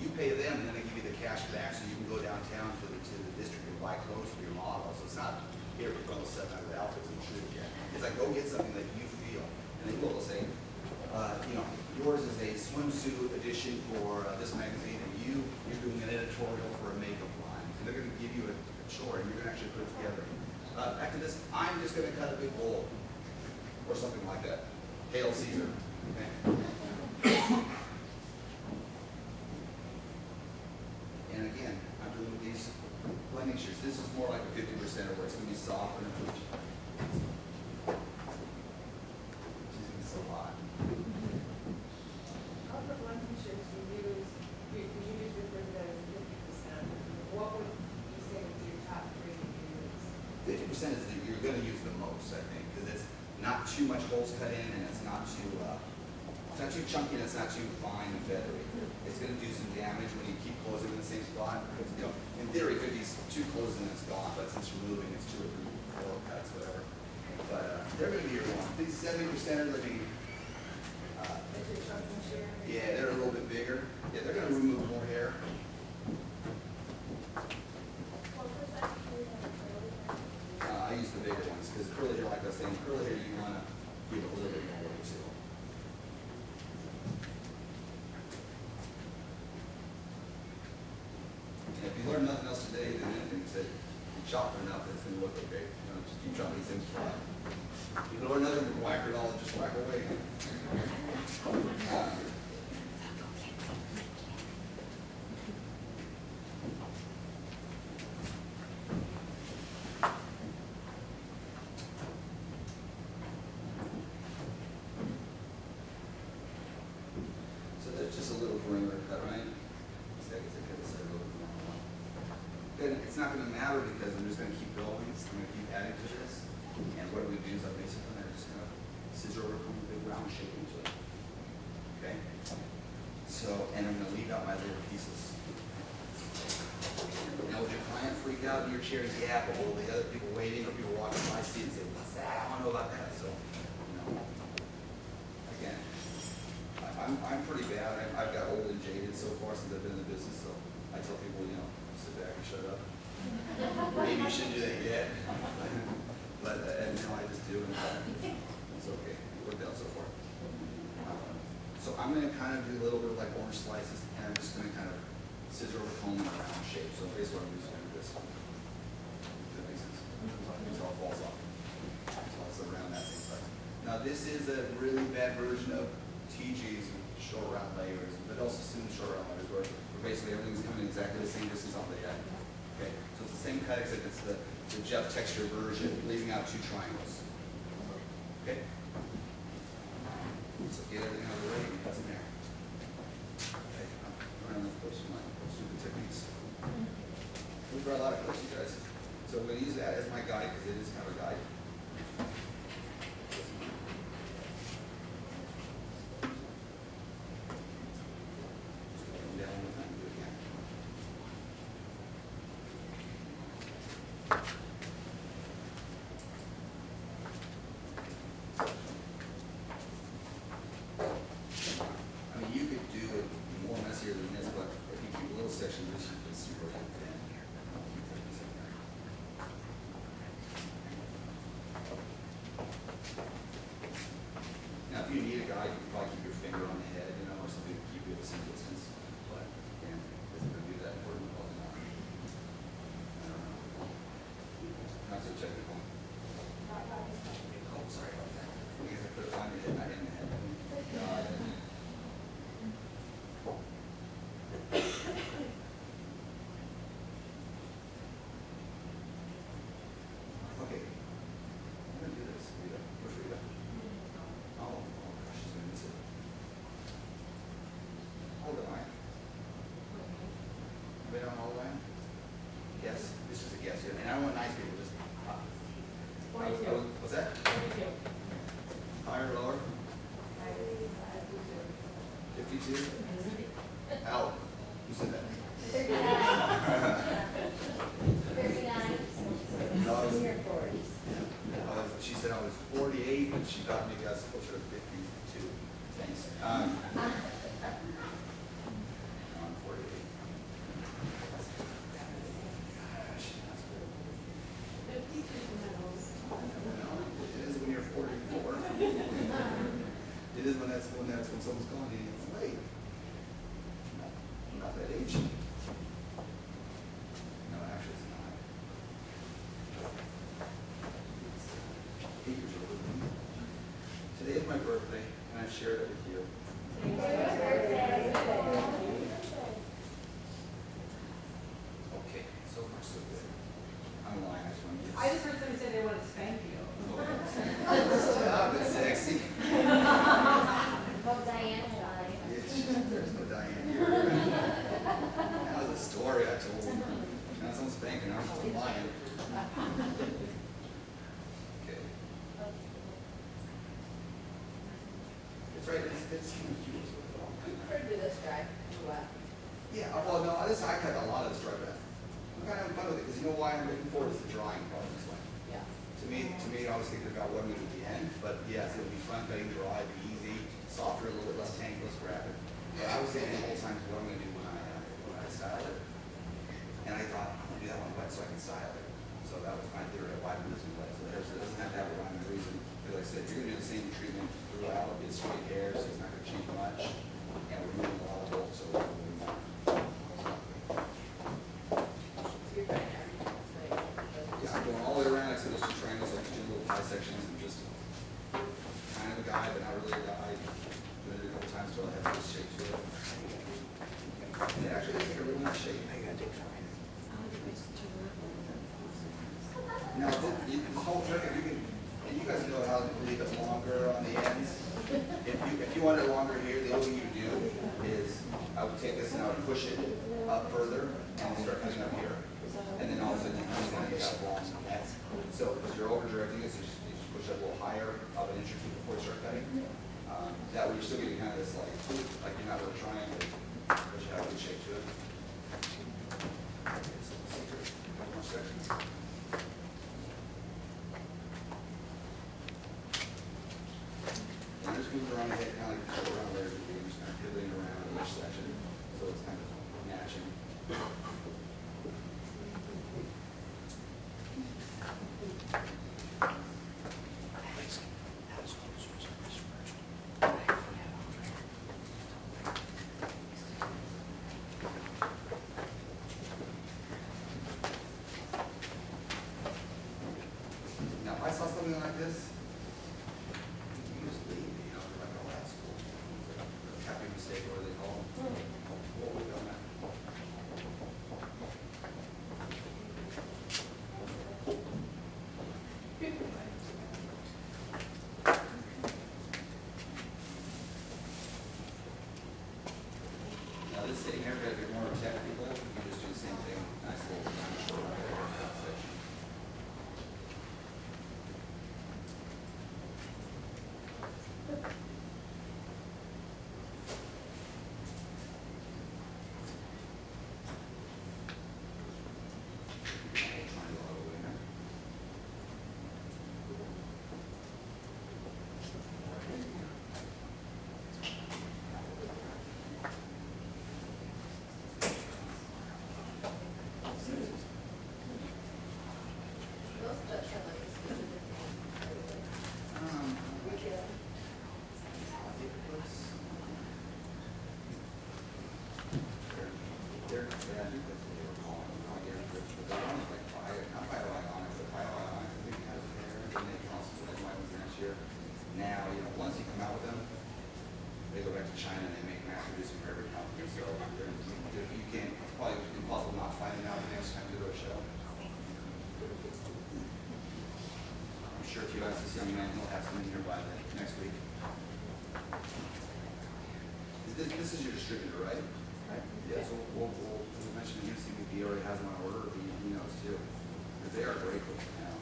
You pay them, and then they give you the cash back, so you can go downtown to the district and buy clothes for your model. So it's not here for those 700 outfits and shoot again. It's like, go get something that you feel. And they will say, you know, yours is a swimsuit edition for this magazine, and you're doing an editorial for a makeup line. And they're going to give you a chore, and you're going to actually put it together. Back to this, I'm just going to cut a big bowl, or something like that. Hail Caesar. Okay. And again, I'm doing these blending shears. This is more like a 50% of where it's going to be soft and she's going to be so hot. Of the blending shears you use refer to that as 50%. What would you say is your top 3 you use? 50% is that you're going to use the most, I think, because it's not too much holes cut in, and it's not too chunky, and it's not too fine and feathery. It's going to do some damage when you keep closing in the same spot. Because, you know, in theory, 50's 2 closes and it's gone, but since you're moving, it's 2 or 3, 4 cuts, whatever. But they're going to be your one. These 70% are going to be, yeah, they're a little bit bigger. Yeah, they're going to remove more hair. I use the bigger ones because curly hair, like I was saying, curly hair you want to give a little bit more weight to. And if you learn nothing else today, then anything that you chop enough, it's going to look okay. You know, just keep chopping these things flat. If you learn nothing from Wacker at all, just whack away. Just a little perimeter cut, right? Then it's not going to matter because I'm just going to keep going. I'm going to keep adding to this. And what I'm going to do is I'm basically just going to scissor over a big round shape into it. Okay? So, and I'm going to leave out my little pieces. Now, would your client freak out in your chair and gap, or will the other people waiting, or people walking by see it and say, what's that? I want to know about that. So, you know, again. I'm pretty bad. I've got old and jaded so far since I've been in the business, so I tell people, you know, sit back and shut up. Maybe you shouldn't do that yet. But and now I just do, and it's okay. It worked out so far. So I'm going to kind of do a little bit of like orange slices, and I'm just going to kind of scissor over comb in a round shape. So basically what I'm just going to do this. Does that make sense? Until it falls off. So it's around that same size. Now this is a really bad version of TG's short round layers, but also soon short round layers where basically everything's coming exactly the same distance off the head. Okay, so it's the same cut except it's the Jeff texture version, leaving out 2 triangles. Okay, so get everything out of the way and cut in there. Okay, I'm running the clips with my stupid techniques. We brought a lot of clips, you guys. So I'm going to use that as my guide because it is kind of a guide. Now, if you need a guide, you can probably keep your finger on the head, you know, or something to keep you at the same distance. But again, isn't going to be that important all the time. Not so technical. Oh, sorry about that. I guess I put it on your head, not in the head. Got it. It's right, it's. You prefer to do this guy, or what? Yeah, well, no, I cut a lot of this dry back. I'm kind of having fun with it, because you know why I'm looking forward to the drying part this way. Yeah. To me, I was thinking about what I'm gonna do at the end, but yes, it'll be fun cutting, dry, be easy, softer, a little bit less tank, less graphic. But I was thinking the whole time what I'm gonna do when I style it. And I thought, I'm gonna do that one wet so I can style it. So that was my theory of why I'm using wet. So it doesn't have to have a rhyme or reason. Because like I said, you're gonna do the same treatment throughout, it'll be straight hair, so it's not gonna change much. And we're moving a lot of bulk, so it will be more. Yeah, I'm going all the way around, except there's two triangles, like two little pie sections, and just kind of a guy, but not really a guy. Doing it a couple times till I have this shape to it. And it actually does take a really nice shape. Now, the whole trick, if you can, and you guys know how to leave it longer on the ends. If you want it longer here, the only thing you do is, I would take this and I would push it up further and start cutting up here. And then all of a sudden you have a long neck. So, because you're over directing it, so you just push it a little higher, up an inch or two before you start cutting. That way you're still getting kind of this like you're not really trying to push it out a good shape to it. Okay, so let's see here. A couple more sections. And just move around the head, kind of like around there, you're just kind of pivoting around each section, so it's kind of matching. Now, if I saw something like this, you just leave, you know, like, oh, that's cool. It's like a happy mistake, what do they call them? What we done that. Now, this sitting here, if you're more technical, you can just do the same thing. Nice little short section. Triangle all the way now. Those Dutch are like a specific I think it was. They're, yeah, I think that's what they were calling them. I guess, but they're on like not bionic, but bionic. I think it has there, and they can also put it in next year. Now, you know, once you come out with them, they go back to China and they make mass produce them for every company. So you can't, it's probably impossible not finding out the next time you go to a show. I'm sure if you ask this young man, he'll have some in here by the next week. This is your distributor, right? Right. Yeah, so we'll mention to him, see if he already has them on order, or he knows too. Because they are great with now.